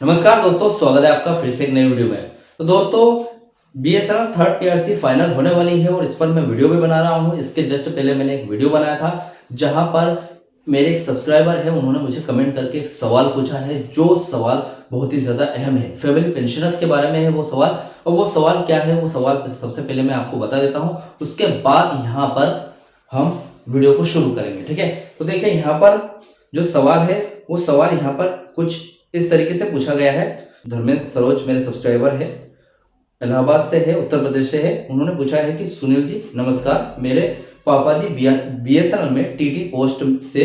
नमस्कार दोस्तों, स्वागत है आपका फिर से एक नई वीडियो में। तो दोस्तों, बीएसएनएल थर्ड पीआरसी फाइनल होने वाली है और इस पर मैं वीडियो भी बना रहा हूं। इसके जस्ट पहले मैंने एक वीडियो बनाया था जहां पर मेरे एक सब्सक्राइबर है, उन्होंने मुझे कमेंट करके एक सवाल पूछा है, जो सवाल बहुत ही ज्यादा अहम है। फैमिली पेंशनर्स के बारे में है वो सवाल। और वो सवाल क्या है, वो सवाल सबसे पहले मैं आपको बता देता हूँ, उसके बाद यहाँ पर हम वीडियो को शुरू करेंगे। ठीक है, तो देखिए यहाँ पर जो सवाल है वो सवाल यहाँ पर कुछ इस तरीके से पूछा गया है। धर्मेंद्र सरोज मेरे सब्सक्राइबर है, इलाहाबाद से है, उत्तर प्रदेश से है। उन्होंने पूछा है कि सुनील जी नमस्कार, मेरे पापा जी बीएसएनएल में टीटी पोस्ट से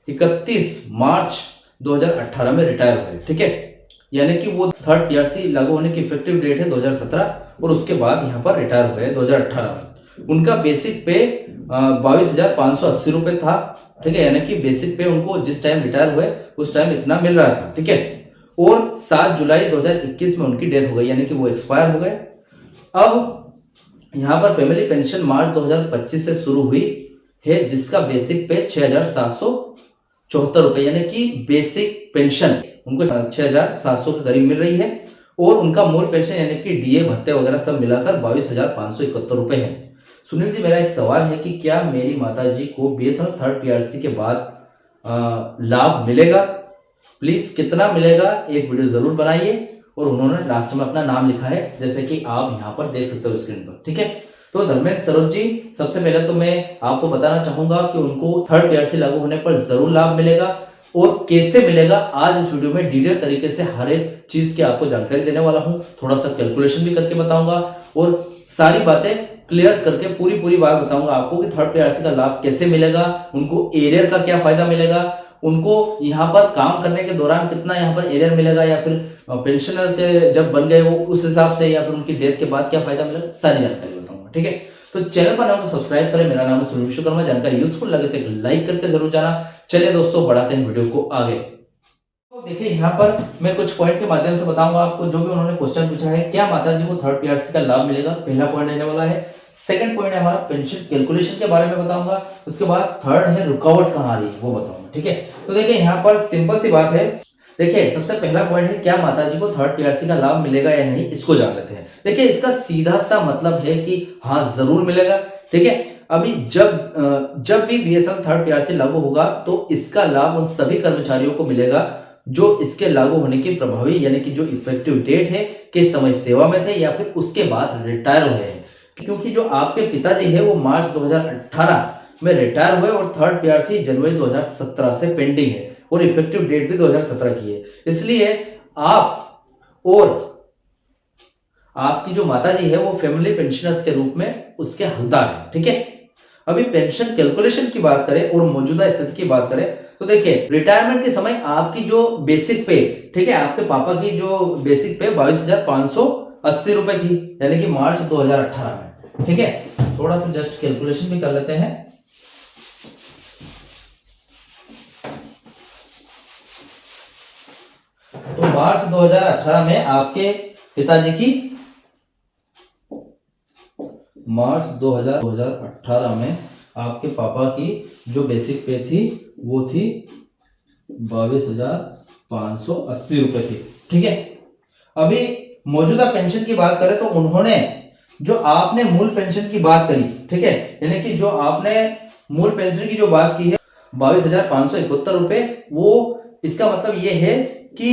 31 मार्च 2018 में रिटायर हुए। ठीक है, यानी कि वो थर्ड पीआरसी लागू होने की इफेक्टिव डेट है 2017 और उसके बाद यहाँ पर रिटायर हुए 2018 में। उनका बेसिक पे 22,580 रुपये था। ठीक है, यानी कि बेसिक पे उनको जिस टाइम रिटायर हुए उस टाइम इतना मिल रहा था। ठीक है, और 7 जुलाई 2021 में उनकी डेथ हो गई, यानी कि वो एक्सपायर हो गए। अब यहाँ पर फैमिली पेंशन मार्च 2025 से शुरू हुई है, जिसका बेसिक पे 6,774 रुपये, यानी कि बेसिक पेंशन उनको 6,700 के करीब मिल रही है। और उनका मूल पेंशन यानी कि डीए भत्ते वगैरह सब मिलाकर 22,571 रुपये है। सुनील जी, मेरा एक सवाल है कि क्या मेरी माताजी को बीएसएनएल थर्ड पीआरसी के बाद लाभ मिलेगा? प्लीज कितना मिलेगा, एक वीडियो जरूर बनाइए। और उन्होंने लास्ट में अपना नाम लिखा है, जैसे कि आप यहाँ पर देख सकते हो स्क्रीन पर। ठीक है, तो धर्मेंद्र सरोज जी, सबसे पहले तो मैं आपको बताना चाहूंगा कि उनको थर्ड पीआरसी लागू होने पर जरूर लाभ मिलेगा और कैसे मिलेगा। आज इस वीडियो में डिटेल तरीके से हर एक चीज की आपको जानकारी देने वाला हूं, थोड़ा सा कैलकुलेशन भी करके बताऊंगा और सारी बातें क्लियर करके पूरी बात बताऊंगा आपको कि थर्ड पीआरसी का लाभ कैसे मिलेगा, उनको एरियर का क्या फायदा मिलेगा, उनको यहाँ पर काम करने के दौरान कितना यहाँ पर एरियर मिलेगा, या फिर पेंशनर के जब बन गए वो उस हिसाब से, या फिर उनकी डेथ के बाद क्या फायदा मिलेगा, सारी जानकारी बताऊंगा। ठीक है, तो चैनल पर नाम सब्सक्राइब करें। मेरा नाम है सुनील विश्वकर्मा। जानकारी यूजफुल लगे तो एक लाइक करके जरूर जाना। चलिए दोस्तों, बढ़ाते हैं वीडियो को आगे। तो देखिए, यहाँ पर मैं कुछ पॉइंट के माध्यम से बताऊंगा आपको, जो भी उन्होंने क्वेश्चन पूछा है, क्या माताजी को थर्ड पीआरसी का लाभ मिलेगा, पहला पॉइंट रहने वाला है। सेकंड पॉइंट है हमारा पेंशन कैलकुलेशन के बारे में बताऊंगा। उसके बाद थर्ड है रुकावट कहाँ आ रही है वो बताऊंगा। ठीक है, तो देखिए यहाँ पर सिंपल सी बात है। देखिए, सबसे पहला पॉइंट है क्या माताजी को थर्ड पीआरसी का लाभ मिलेगा या नहीं, इसको जान लेते हैं। देखिए, इसका सीधा सा मतलब है कि हाँ जरूर मिलेगा। ठीक है, अभी जब भी बीएसएनएल थर्ड पीआरसी लागू होगा तो इसका लाभ उन सभी कर्मचारियों को मिलेगा जो इसके लागू होने की प्रभावी यानी कि जो इफेक्टिव डेट है के समय सेवा में थे या फिर उसके बाद रिटायर हुए हैं। क्योंकि जो आपके पिताजी है वो मार्च 2018 में रिटायर हुए और थर्ड पीआरसी जनवरी 2017 से पेंडिंग है और इफेक्टिव डेट भी 2017 की है। इसलिए आप और आपकी जो माताजी है वो फैमिली पेंशनर्स के रूप में उसके हकदार है। ठीक है, अभी पेंशन कैलकुलेशन की बात करें और मौजूदा स्थिति की बात करें तो देखिए, रिटायरमेंट के समय आपकी जो बेसिक पे, ठीक है, आपके पापा की जो बेसिक पे 22,580 रुपए थी, यानी कि मार्च 2018 में। ठीक है, थोड़ा सा जस्ट कैलकुलेशन भी कर लेते हैं। तो मार्च 2018 में आपके पिताजी की मार्च 2018 में आपके पापा की जो बेसिक पे थी वो थी 22,580 रुपए थी। ठीक है, अभी मौजूदा पेंशन की बात करें तो उन्होंने जो आपने मूल पेंशन की बात करी, ठीक है, यानी कि जो आपने मूल पेंशन की जो बात की है 22,571 रुपए, वो इसका मतलब ये है कि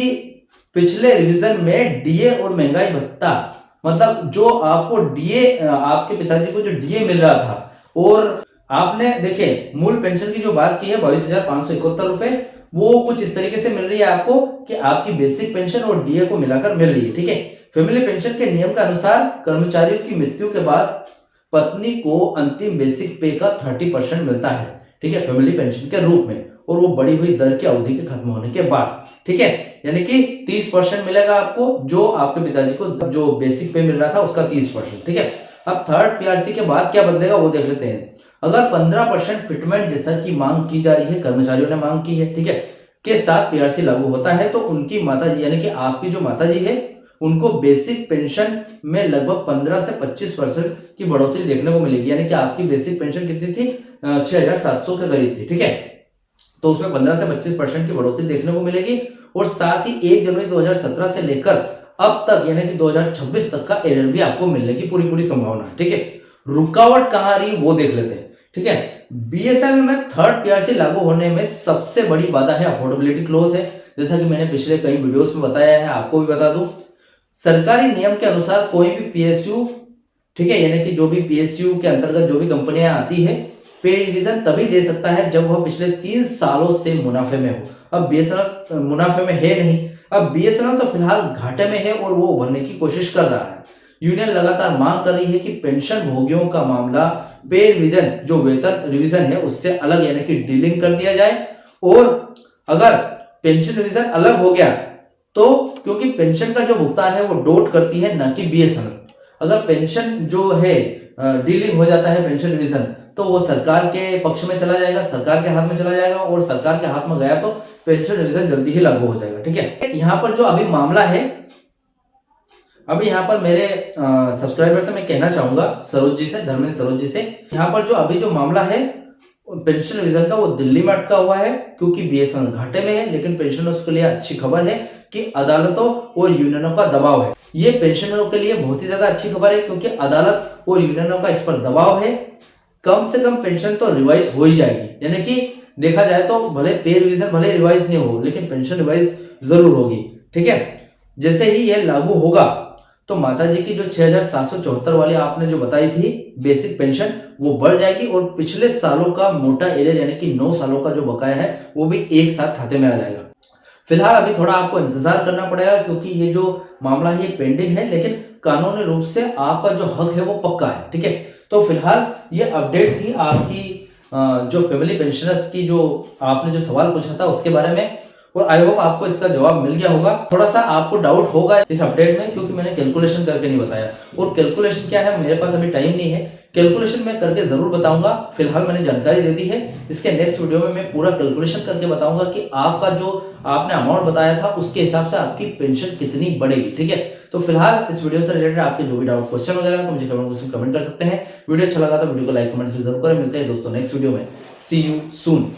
पिछले रिवीजन में डीए और महंगाई भत्ता, मतलब जो आपको डीए, आपके पिताजी को जो डीए मिल रहा था, और आपने देखिए मूल पेंशन की जो बात की है 22,571 रुपए, वो कुछ इस तरीके से मिल रही है आपको कि आपकी बेसिक पेंशन और डीए को मिलाकर मिल रही है। ठीक है, फैमिली पेंशन के नियम के अनुसार कर्मचारियों की मृत्यु के बाद पत्नी को अंतिम बेसिक पे का 30% मिलता है। ठीक है, फैमिली पेंशन के रूप में, और वो बढ़ी हुई दर की अवधि के खत्म होने के बाद। ठीक है, यानी कि 30% मिलेगा आपको, जो आपके पिताजी को जो बेसिक पे मिल रहा था उसका 30%। ठीक है, अब थर्ड पीआरसी के बाद क्या बदलेगा वो देख लेते हैं। अगर 15% फिटमेंट जैसा की मांग की जा रही है, कर्मचारियों ने मांग की है, ठीक है, के साथ पीआरसी लागू होता है तो उनकी माताजी यानी कि आपकी जो माताजी है उनको बेसिक पेंशन में लगभग 15 से 25% की बढ़ोतरी देखने को मिलेगी। यानी कि आपकी बेसिक पेंशन कितनी थी, 6,700 के करीब थी। ठीक है, तो उसमें 15 से 25% की बढ़ोतरी देखने को मिलेगी और साथ ही 1 जनवरी 2017 से लेकर अब तक यानी कि 2026 तक का एरर भी आपको मिलने की पूरी संभावना है। ठीक है, रुकावट कहां आ रही वो देख लेते हैं। ठीक है, बीएसएनएल में थर्ड पीआरसी लागू होने में सबसे बड़ी बाधा है अफोर्डेबिलिटी क्लोज है। जैसा कि मैंने पिछले कई वीडियोस में बताया है, आपको भी बता दूं, सरकारी नियम के अनुसार कोई भी पीएसयू, ठीक है, यानी कि जो भी पीएसयू के अंतर्गत जो भी कंपनियां आती है, पे रिवीजन तभी दे सकता है जब वह पिछले 3 सालों से मुनाफे में हो। अब बीएसएनएल मुनाफे में है नहीं, अब बीएसएनएल तो फिलहाल घाटे में है और वो उभरने की कोशिश कर रहा है। यूनियन लगातार मांग कर रही है कि पेंशन भोगियों का मामला पे रिवीजन, जो वेतन रिवीजन है, उससे अलग यानी कि डीलिंग कर दिया जाए। और अगर पेंशन रिवीजन अलग हो गया तो, क्योंकि पेंशन का जो भुगतान है वो डोट करती है न कि बीएसएनएल, अगर पेंशन जो है डीलिंग हो जाता है पेंशन रिवीजन, तो वो सरकार के पक्ष में चला जाएगा, सरकार के हाथ में चला जाएगा और सरकार के हाथ में गया तो पेंशन रिवीजन जल्दी ही लागू हो जाएगा। ठीक है, यहाँ पर जो अभी मामला है, अभी यहाँ पर मेरे सब्सक्राइबर से मैं कहना चाहूंगा, सरोज जी से, धर्मेंद्र सरोज जी से, यहाँ पर जो अभी जो मामला है पेंशन रिवीजन का, वो दिल्ली में अटका हुआ है क्योंकि बीएसएनएल घाटे में है। लेकिन पेंशनर्स के लिए अच्छी खबर है कि अदालतों और यूनियनों का दबाव है। ये पेंशनरों के लिए बहुत ही ज्यादा अच्छी खबर है क्योंकि अदालत और यूनियनों का इस पर दबाव है। कम से कम पेंशन तो रिवाइज हो ही जाएगी, यानी कि देखा जाए तो भले पे रिवीजन भले रिवाइज नहीं हो, लेकिन पेंशन रिवाइज जरूर होगी। ठीक है, जैसे ही यह लागू होगा तो माताजी की जो 6,774 वाली आपने जो बताई थी बेसिक पेंशन, वो बढ़ जाएगी और पिछले सालों का मोटा एरियर यानी कि 9 सालों का जो बकाया है वो भी एक साथ खाते में आ जाएगा। फिलहाल अभी थोड़ा आपको इंतजार करना पड़ेगा क्योंकि ये जो मामला है ये पेंडिंग है, लेकिन कानूनी रूप से आपका जो हक है वो पक्का है। ठीक है, तो फिलहाल ये अपडेट थी आपकी जो फैमिली पेंशनर्स की जो आपने जो सवाल पूछा था उसके बारे में, और आई होप आपको इसका जवाब मिल गया होगा। थोड़ा सा आपको डाउट होगा इस अपडेट में क्योंकि मैंने कैलकुलेशन करके नहीं बताया, और कैलकुलेशन क्या है मेरे पास अभी टाइम नहीं है, कैलकुलेशन मैं करके जरूर बताऊंगा। फिलहाल मैंने जानकारी दे दी है, इसके नेक्स्ट वीडियो में मैं पूरा कैलकुलेशन करके बताऊंगा कि आपका जो आपने अमाउंट बताया था उसके हिसाब से आपकी पेंशन कितनी बढ़ेगी। ठीक है, तो फिलहाल इस वीडियो से रिलेटेड आपके जो भी डाउट क्वेश्चन वगैरह तो मुझे कमेंट कर सकते हैं। वीडियो अच्छा लगा तो वीडियो को लाइक कमेंट से जरूर करें। मिलते हैं दोस्तों नेक्स्ट वीडियो में। सी यू सून।